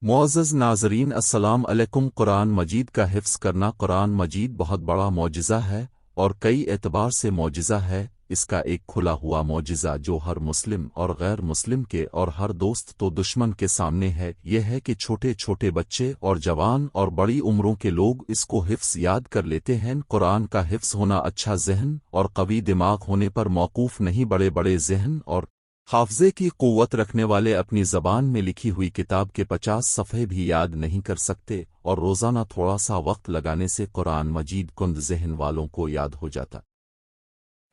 मुअज़्ज़ज़ नाज़रीन अस्सलाम अलैकुम। कुरान मजीद का हिफ्ज़ करना कुरान मजीद बहुत बड़ा मौजिज़ा है और कई एतबार से मौजिज़ा है। इसका एक खुला हुआ मौजिज़ा जो हर मुस्लिम और गैर मुस्लिम के और हर दोस्त तो दुश्मन के सामने है, यह है कि छोटे छोटे बच्चे और जवान और बड़ी उम्रों के लोग इसको हिफ्ज़ याद कर लेते हैं। कुरान का हिफ्ज़ होना अच्छा ज़हन और कवी दिमाग होने पर मौकूफ़ नहीं, बड़े बड़े ज़हन और हाफ़ज़े की क़ुव्वत रखने वाले अपनी ज़बान में लिखी हुई किताब के 50 सफ़हे भी याद नहीं कर सकते, और रोज़ाना थोड़ा सा वक्त लगाने से कुरान मजीद कुंद ज़हन वालों को याद हो जाता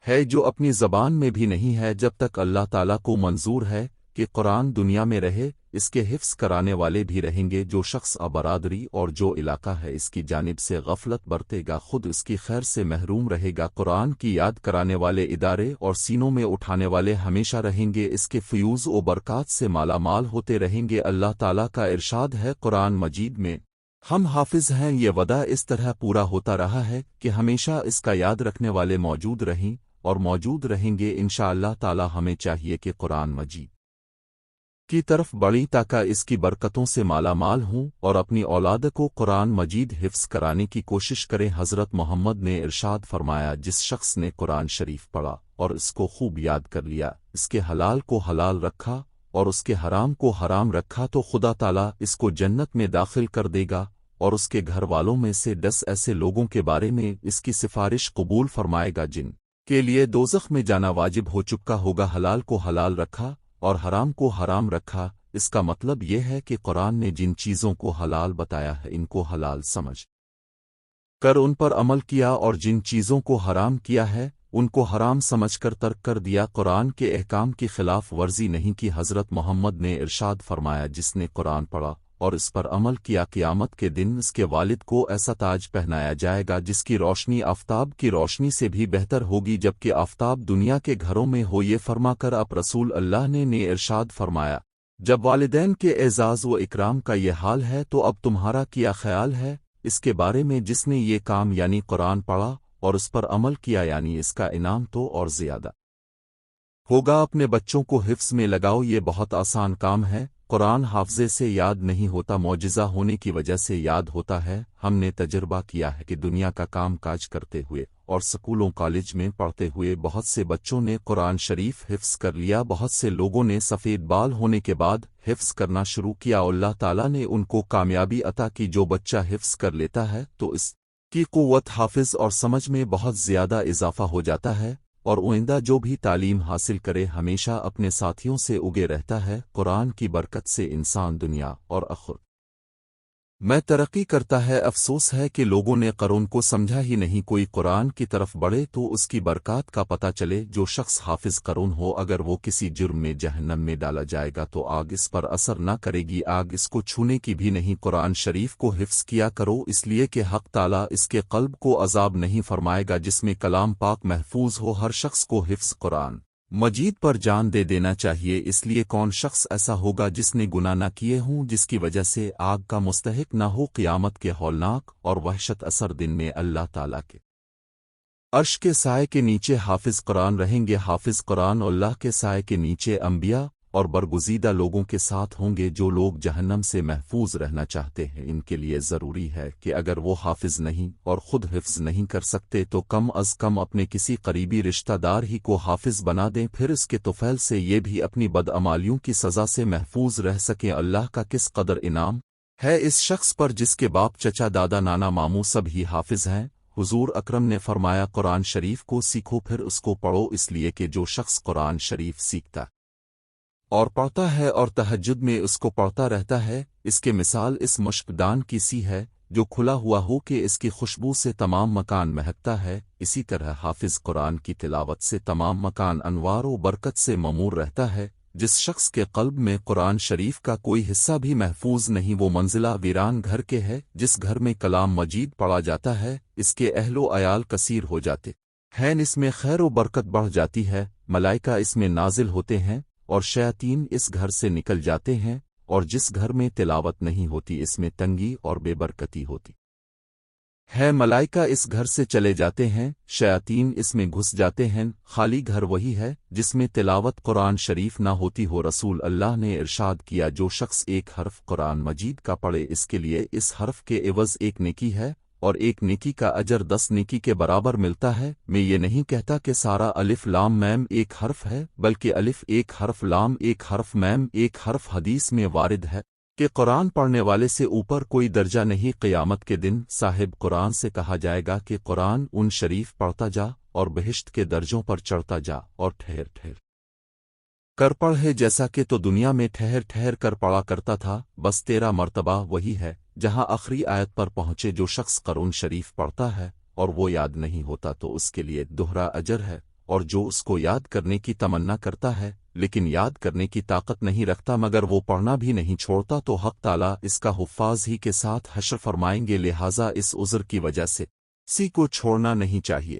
है, जो अपनी ज़बान में भी नहीं है। जब तक अल्लाह ताला को मंजूर है कि कुरान दुनिया में रहे, इसके हिफ्ज़ कराने वाले भी रहेंगे। जो शख्स बरादरी और जो इलाका है इसकी जानिब से गफलत बरतेगा, खुद इसकी खैर से महरूम रहेगा। कुरान की याद कराने वाले इदारे और सीनों में उठाने वाले हमेशा रहेंगे, इसके फ़यूज़ व बरक़ात से माला माल होते रहेंगे। अल्लाह ताला का इरशाद है कुरान मजीद में, हम हाफिज़ हैं। ये वदा इस तरह पूरा होता रहा है कि हमेशा इसका याद रखने वाले मौजूद रहें और मौजूद रहेंगे इंशाअल्लाह ताला। हमें चाहिए कि कुरान मजीद की तरफ बढ़ी ताकि इसकी बरकतों से माला माल हूँ और अपनी औलाद को कुरान मजीद हिफ्ज़ कराने की कोशिश करें। हज़रत मोहम्मद ने इरशाद फरमाया, जिस शख्स ने कुरान शरीफ पढ़ा और इसको खूब याद कर लिया, इसके हलाल को हलाल रखा और उसके हराम को हराम रखा, तो खुदा ताला इसको जन्नत में दाखिल कर देगा और उसके घर वालों में से 10 ऐसे लोगों के बारे में इसकी सिफारिश कबूल फरमाएगा जिन के लिए दोज़ख में जाना वाजिब हो चुका होगा। हलाल को हलाल रखा और हराम को हराम रखा, इसका मतलब यह है कि कुरान ने जिन चीज़ों को हलाल बताया है इनको हलाल समझ कर उन पर अमल किया, और जिन चीज़ों को हराम किया है उनको हराम समझकर तर्क कर दिया। कुरान के अहकाम की खिलाफ वर्जी नहीं की। हज़रत मोहम्मद ने इरशाद फरमाया, जिसने कुरान पढ़ा और इस पर अमल किया, क़यामत के दिन उसके वालिद को ऐसा ताज पहनाया जाएगा जिसकी रोशनी आफ़ताब की रोशनी से भी बेहतर होगी, जबकि आफ़ताब दुनिया के घरों में हो। ये फरमाकर अब रसूल अल्लाह ने इरशाद फरमाया, जब वालिदैन के एज़ाज़ व इकराम का ये हाल है तो अब तुम्हारा क्या ख्याल है इसके बारे में जिसने ये काम यानी कुरान पढ़ा और उस पर अमल किया, यानी इसका इनाम तो और ज़्यादा होगा। अपने बच्चों को हिफ्ज़ में लगाओ, ये बहुत आसान काम है। कुरान हाफ़ज़े से याद नहीं होता, मौजिज़ा होने की वजह से याद होता है। हमने तजर्बा किया है कि दुनिया का काम काज करते हुए और स्कूलों कॉलेज में पढ़ते हुए बहुत से बच्चों ने कुरान शरीफ हिफ्ज़ कर लिया। बहुत से लोगों ने सफ़ेद बाल होने के बाद हिफ्ज़ करना शुरू किया। अल्लाह ताला ने उनको कामयाबी अता की। जो बच्चा हिफ्ज़ कर लेता है तो इसकी क़ुव्वत हाफ़िज़ और समझ में बहुत ज़्यादा इजाफ़ा हो जाता है, और आइंदा जो भी तालीम हासिल करे हमेशा अपने साथियों से उगे रहता है। कुरान की बरकत से इंसान दुनिया और आखिरत में तरक्की करता है। अफसोस है कि लोगों ने कुरान को समझा ही नहीं। कोई कुरान की तरफ बढ़े तो उसकी बरकत का पता चले। जो शख्स हाफिज कुरान हो, अगर वो किसी जुर्म में जहन्नम में डाला जाएगा तो आग इस पर असर न करेगी, आग इसको छूने की भी नहीं। कुरान शरीफ को हिफ्स किया करो, इसलिए कि हक ताला इसके कल्ब को अजाब नहीं फरमाएगा। जिसमें कलाम पाक महफूज हो, हर शख्स को हिफ्स कुरान मजीद पर जान दे देना चाहिए। इसलिए कौन शख्स ऐसा होगा जिसने गुनाह न किए हों, जिसकी वजह से आग का मुस्तहिक न हो। क़यामत के हौलनाक और वहशत असर दिन में अल्लाह ताला के अर्श के साए के नीचे हाफिज कुरान रहेंगे। हाफिज कुरान अल्लाह के साए के नीचे अंबिया और बरगुज़ीदा लोगों के साथ होंगे। जो लोग जहन्नम से महफूज रहना चाहते हैं, इनके लिए ज़रूरी है कि अगर वो हाफिज नहीं और ख़ुद हिफ्ज़ नहीं कर सकते तो कम अज़ कम अपने किसी करीबी रिश्तेदार ही को हाफिज बना दें, फिर इसके तुफ़ैल से ये भी अपनी बदअमालियों की सज़ा से महफूज रह सकें। अल्लाह का किस कदर इनाम है इस शख्स पर जिसके बाप, चचा, दादा, नाना, मामू सब ही हाफिज हैं। हुजूर अकरम ने फरमाया, कुरान शरीफ को सीखो फिर उसको पढ़ो, इसलिए कि जो शख्स कुरान शरीफ सीखता और पढ़ता है और तहज्जुद में उसको पढ़ता रहता है, इसके मिसाल इस मुश्कदान की सी है जो खुला हुआ हो कि इसकी खुशबू से तमाम मकान महकता है। इसी तरह हाफिज कुरान की तिलावत से तमाम मकान अनवार व बरकत से ममूर रहता है। जिस शख्स के क़ल्ब में कुरान शरीफ का कोई हिस्सा भी महफूज नहीं, वो मंजिला वीरान घर के है। जिस घर में कलाम मजीद पढ़ा जाता है, इसके अहलो अयाल कसीर हो जाते हैं, इसमें खैर व बरकत बढ़ जाती है, मलाइका इसमें नाजिल होते हैं और शयातीन इस घर से निकल जाते हैं। और जिस घर में तिलावत नहीं होती, इसमें तंगी और बेबरकती होती ہے ملائکہ اس گھر سے چلے جاتے ہیں، شیاطین اس میں گھس جاتے ہیں، خالی گھر وہی ہے جس میں تلاوت قرآن شریف نہ ہوتی ہو۔ رسول اللہ نے ارشاد کیا، جو شخص ایک حرف قرآن مجید کا پڑھے اس کے لیے اس حرف کے عوض ایک نیکی ہے، اور ایک نیکی کا اجر 10 نیکی کے برابر ملتا ہے۔ میں یہ نہیں کہتا کہ سارا الف لام میم ایک حرف ہے، بلکہ الف ایک حرف، لام ایک حرف، میم ایک حرف۔ حدیث میں وارد ہے کہ قرآن پڑھنے والے سے اوپر کوئی درجہ نہیں۔ قیامت کے دن صاحب قرآن سے کہا جائے گا کہ قرآن ان شریف پڑھتا جا اور بہشت کے درجوں پر چڑھتا جا، اور ٹھہر ٹھہر کر پڑھے جیسا کہ تو دنیا میں ٹھہر ٹھہر کر پڑھا کرتا تھا، بس تیرا مرتبہ وہی ہے جہاں آخری آیت پر پہنچے۔ جو شخص قرآن شریف پڑھتا ہے اور وہ یاد نہیں ہوتا تو اس کے لیے دوہرا اجر ہے، اور جو اس کو یاد کرنے کی تمنا کرتا ہے لیکن یاد کرنے کی طاقت نہیں رکھتا مگر وہ پڑھنا بھی نہیں چھوڑتا تو حق تعالیٰ اس کا حفاظ ہی کے ساتھ حشر فرمائیں گے۔ لہٰذا اس عذر کی وجہ سے کسی کو چھوڑنا نہیں چاہیے۔